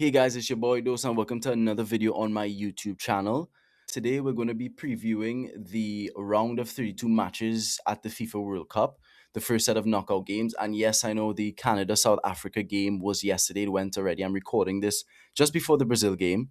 Hey guys, it's your boy Dos and welcome to another video on my YouTube channel. Today we're going to be previewing the round of 32 matches at the FIFA World Cup, the first set of knockout games. And yes, I know the Canada-South Africa game was yesterday, it went already. I'm recording this just before the Brazil game,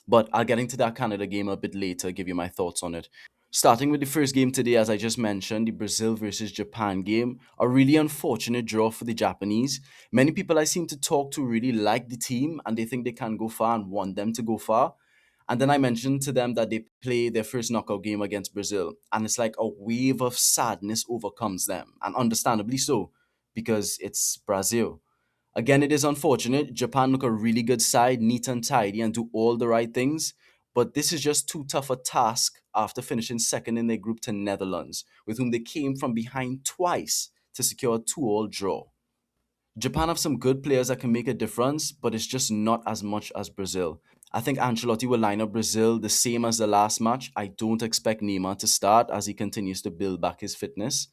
but I'll get into that Canada game a bit later, give you my thoughts on it. Starting with the first game today, as I just mentioned, the Brazil versus Japan game, a really unfortunate draw for the Japanese. Many people I seem to talk to really like the team and they think they can go far and want them to go far. And then I mentioned to them that they play their first knockout game against Brazil. And it's like a wave of sadness overcomes them. And understandably so, because it's Brazil. Again, it is unfortunate. Japan look a really good side, neat and tidy, and do all the right things. But this is just too tough a task after finishing second in their group to Netherlands, with whom they came from behind twice to secure a 2-all draw. Japan have some good players that can make a difference, but it's just not as much as Brazil. I think Ancelotti will line up Brazil the same as the last match. I don't expect Neymar to start as he continues to build back his fitness.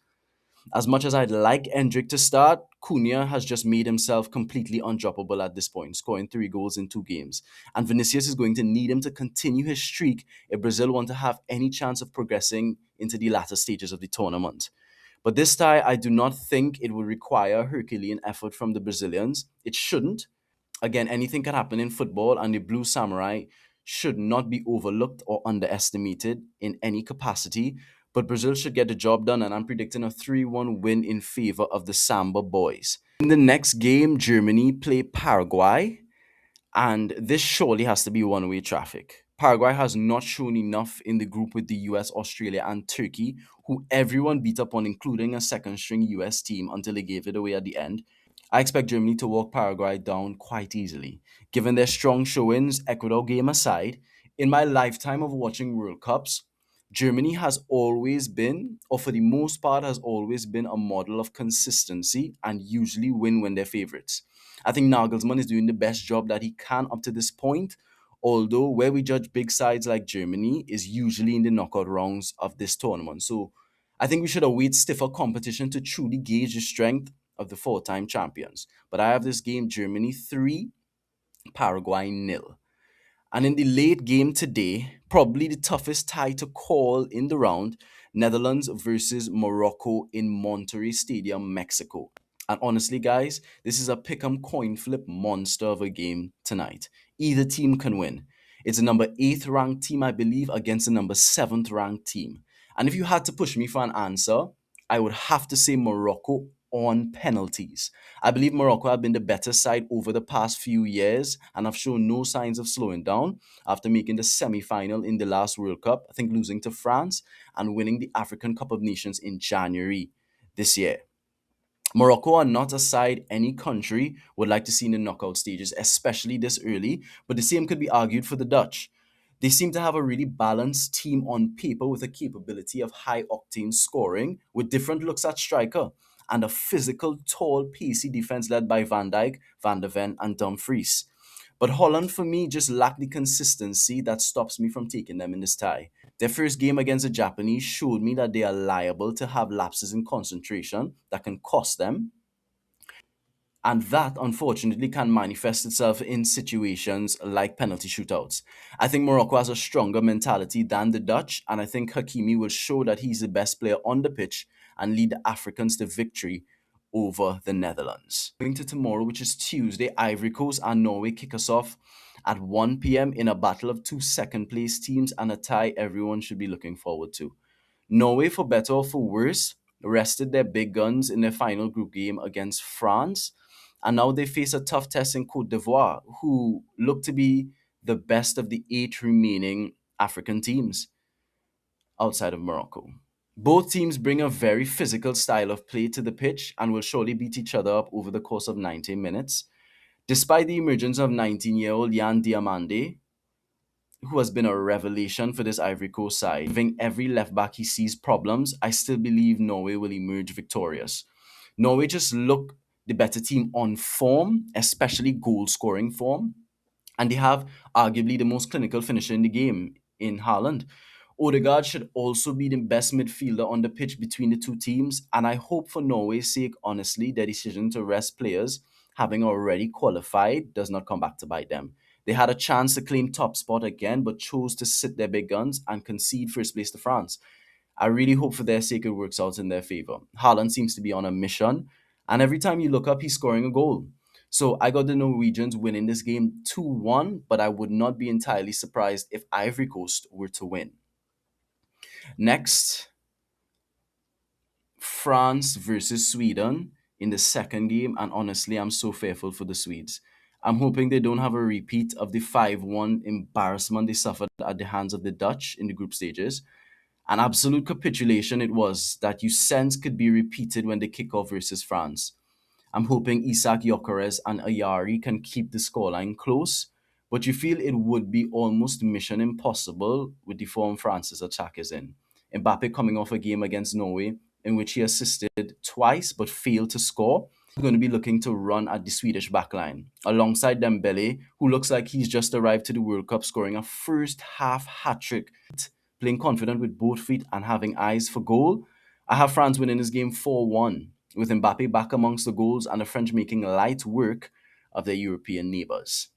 As much as I'd like Endrick to start, Cunha has just made himself completely undroppable at this point, scoring 3 goals in 2 games. And Vinicius is going to need him to continue his streak if Brazil want to have any chance of progressing into the latter stages of the tournament. But this tie, I do not think it will require Herculean effort from the Brazilians. It shouldn't. Again, anything can happen in football, and the Blue Samurai should not be overlooked or underestimated in any capacity. But Brazil should get the job done, and I'm predicting a 3-1 win in favor of the Samba boys. In the next game, Germany play Paraguay, and this surely has to be one-way traffic. Paraguay has not shown enough in the group with the US, Australia, and Turkey, who everyone beat up on, including a second string US team until they gave it away at the end. I expect Germany to walk Paraguay down quite easily. Given their strong showings, Ecuador game aside, in my lifetime of watching World Cups, Germany has always been, or for the most part, has always been a model of consistency and usually win when they're favorites. I think Nagelsmann is doing the best job that he can up to this point, although where we judge big sides like Germany is usually in the knockout rounds of this tournament. So I think we should await stiffer competition to truly gauge the strength of the four-time champions. But I have this game Germany 3, Paraguay nil. And in the late game today, probably the toughest tie to call in the round, Netherlands versus Morocco in Monterrey Stadium, Mexico. And honestly, guys, this is a pick'em coin flip monster of a game tonight. Either team can win. It's a number 8th ranked team, I believe, against a number 7th ranked team. And if you had to push me for an answer, I would have to say Morocco on penalties. I believe Morocco have been the better side over the past few years and have shown no signs of slowing down after making the semi-final in the last World Cup, I think losing to France and winning the African Cup of Nations in January this year. Morocco are not a side any country would like to see in the knockout stages, especially this early, but the same could be argued for the Dutch. They seem to have a really balanced team on paper with a capability of high octane scoring with different looks at striker and a physical, tall, pacey defense led by Van Dijk, Van der Ven, and Dumfries. But Holland, for me, just lack the consistency that stops me from taking them in this tie. Their first game against the Japanese showed me that they are liable to have lapses in concentration that can cost them. And that, unfortunately, can manifest itself in situations like penalty shootouts. I think Morocco has a stronger mentality than the Dutch, and I think Hakimi will show that he's the best player on the pitch and lead the Africans to victory over the Netherlands. Going to tomorrow, which is Tuesday, Ivory Coast and Norway kick us off at 1 p.m. in a battle of two second place teams and a tie everyone should be looking forward to. Norway, for better or for worse, rested their big guns in their final group game against France, and now they face a tough test in Cote d'Ivoire, who look to be the best of the 8 remaining African teams outside of Morocco. Both teams bring a very physical style of play to the pitch and will surely beat each other up over the course of 90 minutes. Despite the emergence of 19-year-old Yan Diamande, who has been a revelation for this Ivory Coast side, giving every left back he sees problems, I still believe Norway will emerge victorious. Norway just look the better team on form, especially goal scoring form, and they have arguably the most clinical finisher in the game in Haaland. Odegaard should also be the best midfielder on the pitch between the two teams, and I hope for Norway's sake, honestly, their decision to rest players having already qualified does not come back to bite them. They had a chance to claim top spot again, but chose to sit their big guns and concede first place to France. I really hope for their sake it works out in their favor. Haaland seems to be on a mission, and every time you look up, he's scoring a goal. So I got the Norwegians winning this game 2-1, but I would not be entirely surprised if Ivory Coast were to win. Next, France versus Sweden in the second game, and honestly, I'm so fearful for the Swedes. I'm hoping they don't have a repeat of the 5-1 embarrassment they suffered at the hands of the Dutch in the group stages. An absolute capitulation it was that you sense could be repeated when they kick off versus France. I'm hoping Isak Gyökeres and Ayari can keep the scoreline close, but you feel it would be almost mission impossible with the form France's attack is in. Mbappe coming off a game against Norway in which he assisted twice but failed to score. He's going to be looking to run at the Swedish backline alongside Dembele, who looks like he's just arrived to the World Cup, scoring a first half hat trick, playing confident with both feet and having eyes for goal. I have France winning this game 4-1, with Mbappe back amongst the goals and the French making light work of their European neighbours.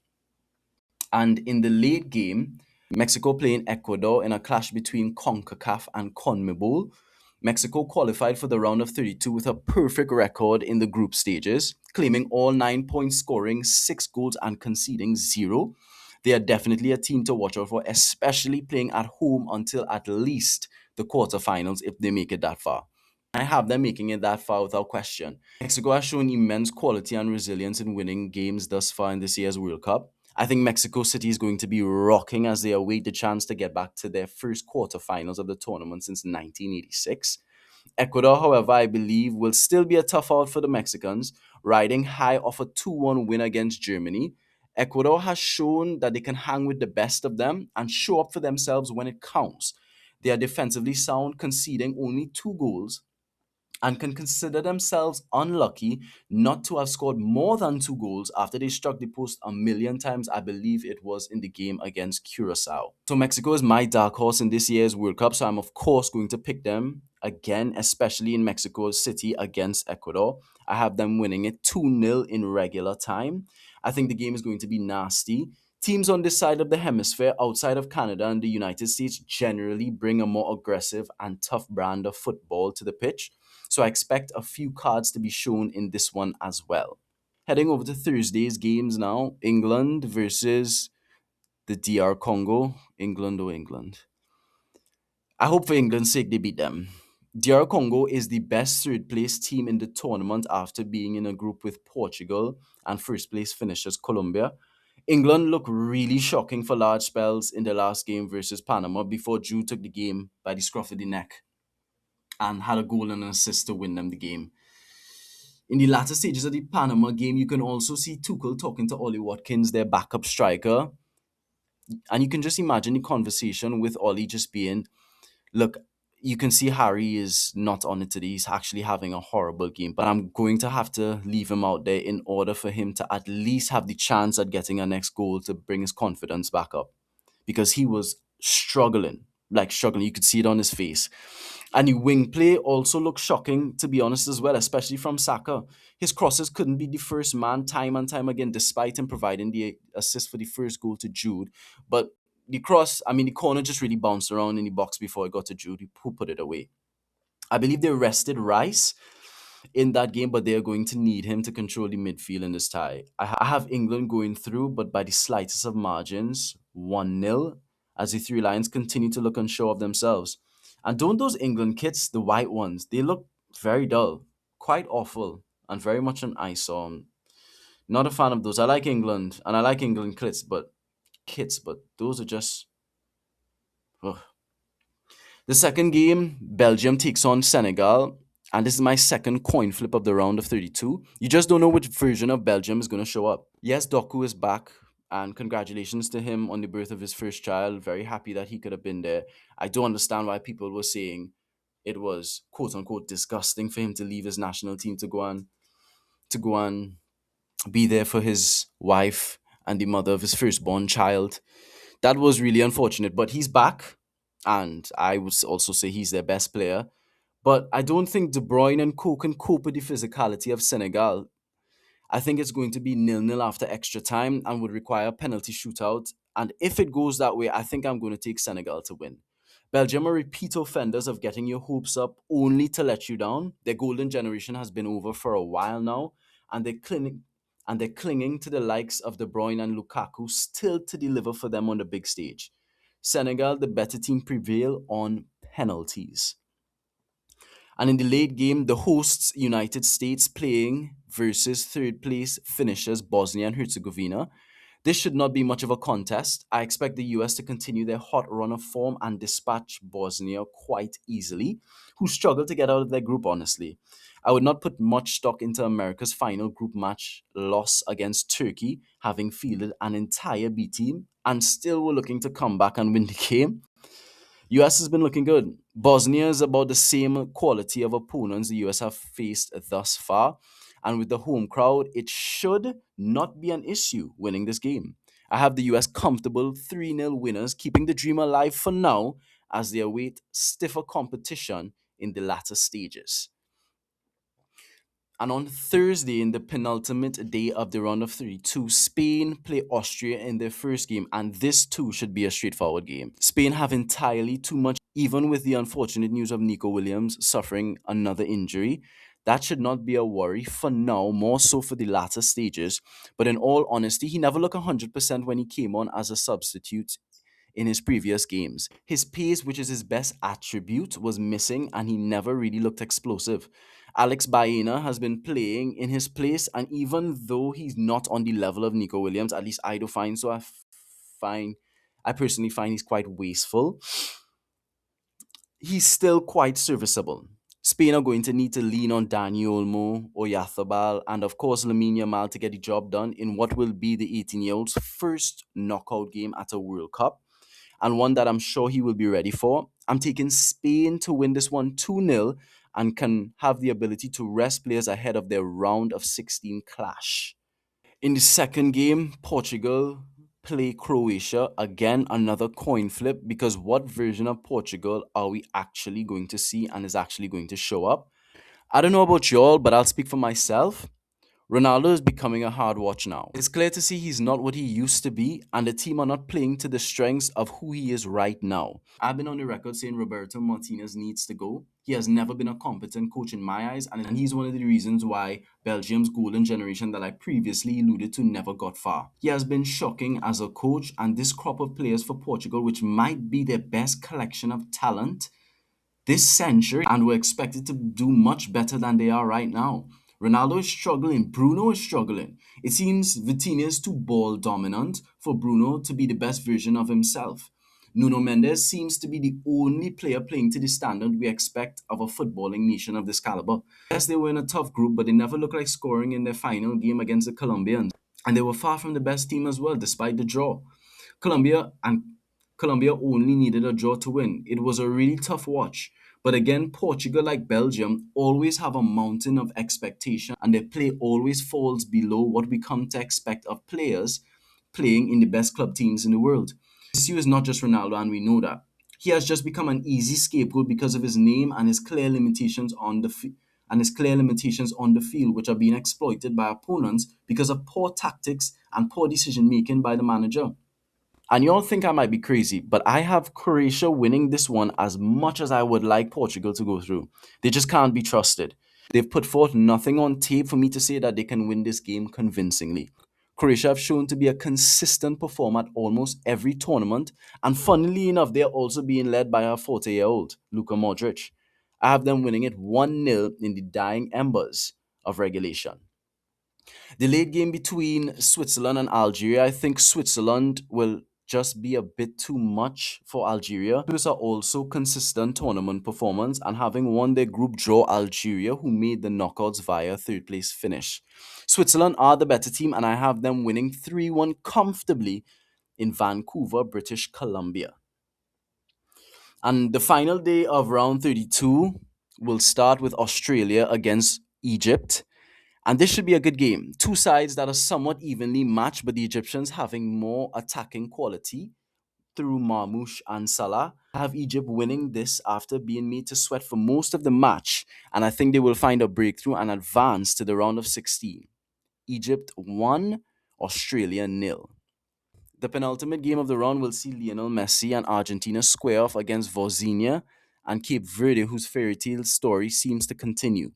And in the late game, Mexico playing Ecuador in a clash between CONCACAF and CONMEBOL. Mexico qualified for the round of 32 with a perfect record in the group stages, claiming all 9 points, scoring 6 goals and conceding 0. They are definitely a team to watch out for, especially playing at home until at least the quarterfinals if they make it that far. I have them making it that far without question. Mexico has shown immense quality and resilience in winning games thus far in this year's World Cup. I think Mexico City is going to be rocking as they await the chance to get back to their first quarterfinals of the tournament since 1986. Ecuador, however, I believe will still be a tough out for the Mexicans, riding high off a 2-1 win against Germany. Ecuador has shown that they can hang with the best of them and show up for themselves when it counts. They are defensively sound, conceding only 2 goals, and can consider themselves unlucky not to have scored more than 2 goals after they struck the post a million times. I believe it was in the game against Curacao. So Mexico is my dark horse in this year's World Cup, so I'm of course going to pick them again, especially in Mexico City against Ecuador. I have them winning it 2-0 in regular time. I think the game is going to be nasty. Teams on this side of the hemisphere, outside of Canada and the United States, generally bring a more aggressive and tough brand of football to the pitch. So I expect a few cards to be shown in this one as well. Heading over to Thursday's games now. England versus the DR Congo. England or England. I hope for England's sake they beat them. DR Congo is the best third place team in the tournament after being in a group with Portugal and first place finishers Colombia. England looked really shocking for large spells in the last game versus Panama before Drew took the game by the scruff of the neck and had a goal and an assist to win them the game. In the latter stages of the Panama game, you can also see Tuchel talking to Ollie Watkins, their backup striker. And you can just imagine the conversation with Ollie just being, look, you can see Harry is not on it today. He's actually having a horrible game, but I'm going to have to leave him out there in order for him to at least have the chance at getting a next goal to bring his confidence back up. Because he was struggling, like struggling. You could see it on his face. And the wing play also looked shocking, to be honest, as well, especially from Saka. His crosses couldn't be the first man time and time again, despite him providing the assist for the first goal to Jude. But the cross, I mean, the corner just really bounced around in the box before it got to Jude, who put it away. I believe they rested Rice in that game, but they are going to need him to control the midfield in this tie. I have England going through, but by the slightest of margins, 1-0, as the Three Lions continue to look unsure of themselves. And don't those England kits, the white ones, they look very dull, quite awful, and very much an eyesore. Not a fan of those. I like England, and I like England kits, but those are just. Ugh. The second game, Belgium takes on Senegal, and this is my second coin flip of the round of 32. You just don't know which version of Belgium is going to show up. Yes, Doku is back, and congratulations to him on the birth of his first child. Very happy that he could have been there. I don't understand why people were saying it was quote unquote disgusting for him to leave his national team to go and be there for his wife and the mother of his firstborn child. That was really unfortunate, but he's back, and I would also say he's their best player. But I don't think De Bruyne and Co can cope with the physicality of Senegal. I think it's going to be nil-nil after extra time and would require a penalty shootout. And if it goes that way, I think I'm going to take Senegal to win. Belgium are repeat offenders of getting your hopes up only to let you down. Their golden generation has been over for a while now, and they're clinging to the likes of De Bruyne and Lukaku still to deliver for them on the big stage. Senegal, the better team, prevail on penalties. And in the late game, the hosts, United States, playing versus third place finishers Bosnia and Herzegovina. This should not be much of a contest. I expect the US to continue their hot run of form and dispatch Bosnia quite easily, who struggle to get out of their group, honestly. I would not put much stock into America's final group match loss against Turkey, having fielded an entire B team and still were looking to come back and win the game. US has been looking good. Bosnia is about the same quality of opponents the US have faced thus far. And with the home crowd, it should not be an issue winning this game. I have the US comfortable 3-0 winners, keeping the dream alive for now as they await stiffer competition in the latter stages. And on Thursday, in the penultimate day of the round of 32, Spain play Austria in their first game, and this too should be a straightforward game. Spain have entirely too much, even with the unfortunate news of Nico Williams suffering another injury. That should not be a worry for now, more so for the latter stages. But in all honesty, he never looked 100% when he came on as a substitute in his previous games. His pace, which is his best attribute, was missing and he never really looked explosive. Alex Baena has been playing in his place, and even though he's not on the level of Nico Williams, at least I do find so, find I personally find he's quite wasteful. He's still quite serviceable. Spain are going to need to lean on Dani Olmo, Oyathabal, and of course Lamine Yamal to get the job done in what will be the 18-year-old's first knockout game at a World Cup, and one that I'm sure he will be ready for. I'm taking Spain to win this one 2-0 and can have the ability to rest players ahead of their round of 16 clash. In the second game, Portugal play Croatia. Again, another coin flip, because what version of Portugal are we actually going to see and is actually going to show up? I don't know about y'all, but I'll speak for myself. Ronaldo is becoming a hard watch now. It's clear to see he's not what he used to be, and the team are not playing to the strengths of who he is right now. I've been on the record saying Roberto Martinez needs to go. He has never been a competent coach in my eyes, and he's one of the reasons why Belgium's golden generation that I previously alluded to never got far. He has been shocking as a coach, and this crop of players for Portugal, which might be their best collection of talent this century, and were expected to do much better than they are right now. Ronaldo is struggling. Bruno is struggling. It seems Vitinha is too ball dominant for Bruno to be the best version of himself. Nuno Mendes seems to be the only player playing to the standard we expect of a footballing nation of this caliber. Yes, they were in a tough group, but they never looked like scoring in their final game against the Colombians. And they were far from the best team as well, despite the draw. Colombia and Colombia only needed a draw to win. It was a really tough watch. But again, Portugal, like Belgium, always have a mountain of expectation, and their play always falls below what we come to expect of players playing in the best club teams in the world. The issue is not just Ronaldo, and we know that. He has just become an easy scapegoat because of his name and his clear limitations on the field, which are being exploited by opponents because of poor tactics and poor decision making by the manager. And y'all think I might be crazy, but I have Croatia winning this one as much as I would like Portugal to go through. They just can't be trusted. They've put forth nothing on tape for me to say that they can win this game convincingly. Croatia have shown to be a consistent performer at almost every tournament, and funnily enough, they're also being led by a 40-year-old, Luka Modric. I have them winning it 1-0 in the dying embers of regulation. The late game between Switzerland and Algeria, I think Switzerland will just be a bit too much for Algeria. Those are also consistent tournament performance and having won their group draw Algeria, who made the knockouts via third place finish. Switzerland are the better team, and I have them winning 3-1 comfortably in Vancouver, British Columbia. And the final day of round 32 will start with Australia against Egypt. And this should be a good game. Two sides that are somewhat evenly matched, but the Egyptians having more attacking quality through Marmoush and Salah. I have Egypt winning this after being made to sweat for most of the match, and I think they will find a breakthrough and advance to the round of 16. Egypt 1, Australia nil. The penultimate game of the round will see Lionel Messi and Argentina square off against Bosnia and Cape Verde, whose fairy tale story seems to continue.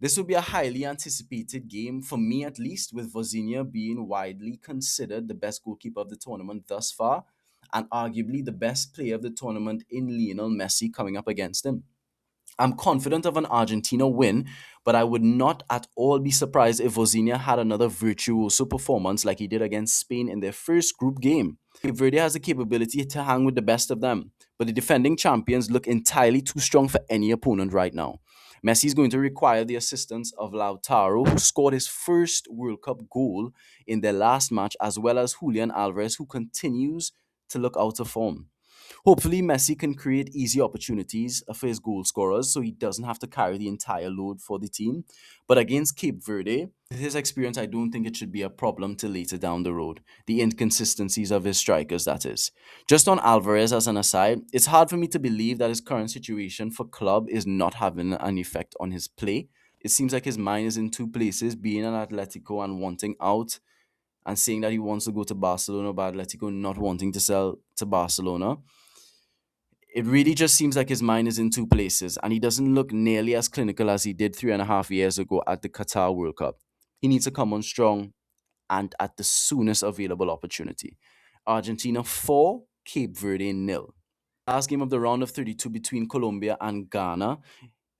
This will be a highly anticipated game, for me at least, with Bosnia being widely considered the best goalkeeper of the tournament thus far, and arguably the best player of the tournament in Lionel Messi coming up against him. I'm confident of an Argentina win, but I would not at all be surprised if Bosnia had another virtuoso performance like he did against Spain in their first group game. Cape Verde has the capability to hang with the best of them, but the defending champions look entirely too strong for any opponent right now. Messi is going to require the assistance of Lautaro, who scored his first World Cup goal in their last match, as well as Julian Alvarez, who continues to look out of form. Hopefully, Messi can create easy opportunities for his goal scorers so he doesn't have to carry the entire load for the team. But against Cape Verde, with his experience, I don't think it should be a problem till later down the road. The inconsistencies of his strikers, that is. Just on Alvarez as an aside, it's hard for me to believe that his current situation for club is not having an effect on his play. It seems like his mind is in two places, being an Atletico and wanting out, and saying that he wants to go to Barcelona, but Atletico not wanting to sell to Barcelona. It really just seems like his mind is in two places, and he doesn't look nearly as clinical as he did 3.5 years ago at the Qatar World Cup. He needs to come on strong and at the soonest available opportunity. Argentina 4, Cape Verde nil. Last game of the round of 32 between Colombia and Ghana.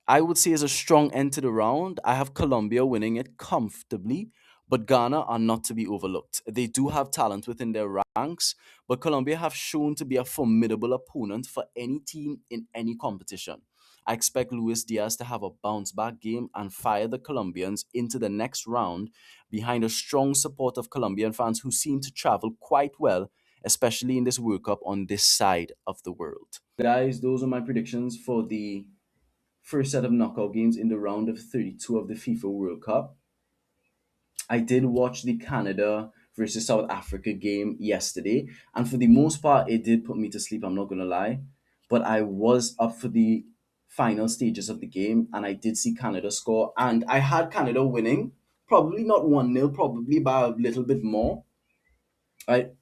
I would say is a strong end to the round. I have Colombia winning it comfortably, but Ghana are not to be overlooked. They do have talent within their ranks, but Colombia have shown to be a formidable opponent for any team in any competition. I expect Luis Diaz to have a bounce back game and fire the Colombians into the next round behind a strong support of Colombian fans who seem to travel quite well, especially in this World Cup on this side of the world. Guys, those are my predictions for the first set of knockout games in the round of 32 of the FIFA World Cup. I did watch the Canada versus South Africa game yesterday, and for the most part, it did put me to sleep. I'm not gonna lie, but I was up for the final stages of the game, and I did see Canada score, and I had Canada winning, probably not 1-0, probably by a little bit more.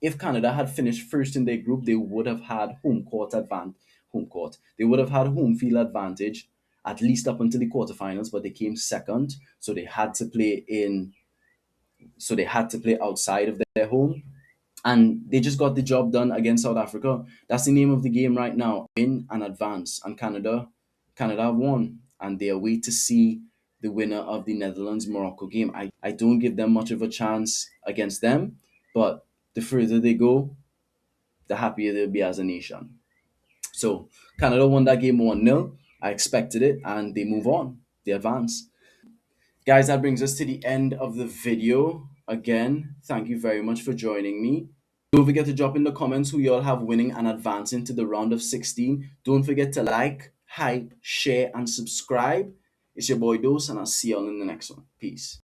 If Canada had finished first in their group, they would have had home court advantage. Home court. They would have had home field advantage at least up until the quarterfinals, but they came second, so they had to play in. So they had to play outside of their home, and they just got the job done against South Africa. That's the name of the game right now: win and advance. And Canada have won, and they are wait to see the winner of the Netherlands Morocco game. I don't give them much of a chance against them, but the further they go, the happier they'll be as a nation. So Canada won that game 1-0. I expected it, and they move on. They advance. Guys, that brings us to the end of the video. Again, thank you very much for joining me. Don't forget to drop in the comments who y'all have winning and advancing to the round of 16. Don't forget to like, hype, share, and subscribe. It's your boy Dose, and I'll see y'all in the next one. Peace.